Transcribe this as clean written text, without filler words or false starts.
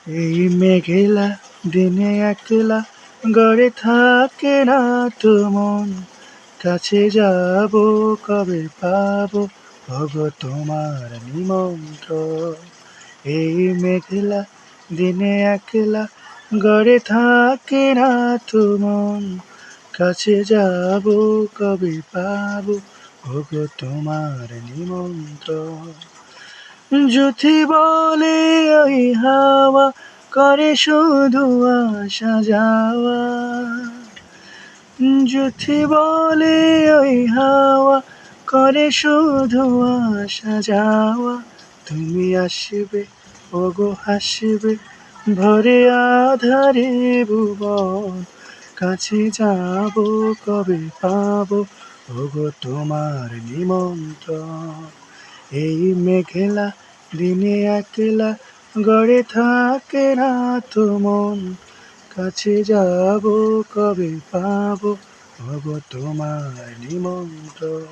এই মেঘেলা দিনে একলা ঘরে থাকে না তো মন, কাছে যাব কবে পাবো ওগো তোমার নিমন্ত্রণ। এই মেঘলা দিনে একলা ঘরে থাকে না তো মন, কাছে যাব কবে পাবো ওগো তোমার নিমন্ত্রণ। জুথি বলে ওই হাওয়া করে শুধু আসা যাওয়া, জুথি বলে ওই হাওয়া করে শুধু আসা যাওয়া। তুমি আসবে ওগো হাসবে ভরে আধারে ভুবন, কাছে যাব কবে পাবো ওগো তোমার নিমন্ত্রণ। এই মেঘলা দিনে একলা গড়ে থাকে না তো মন, কাছে যাব কবে পাবো ওগো তোমার নিমন্ত্রণ।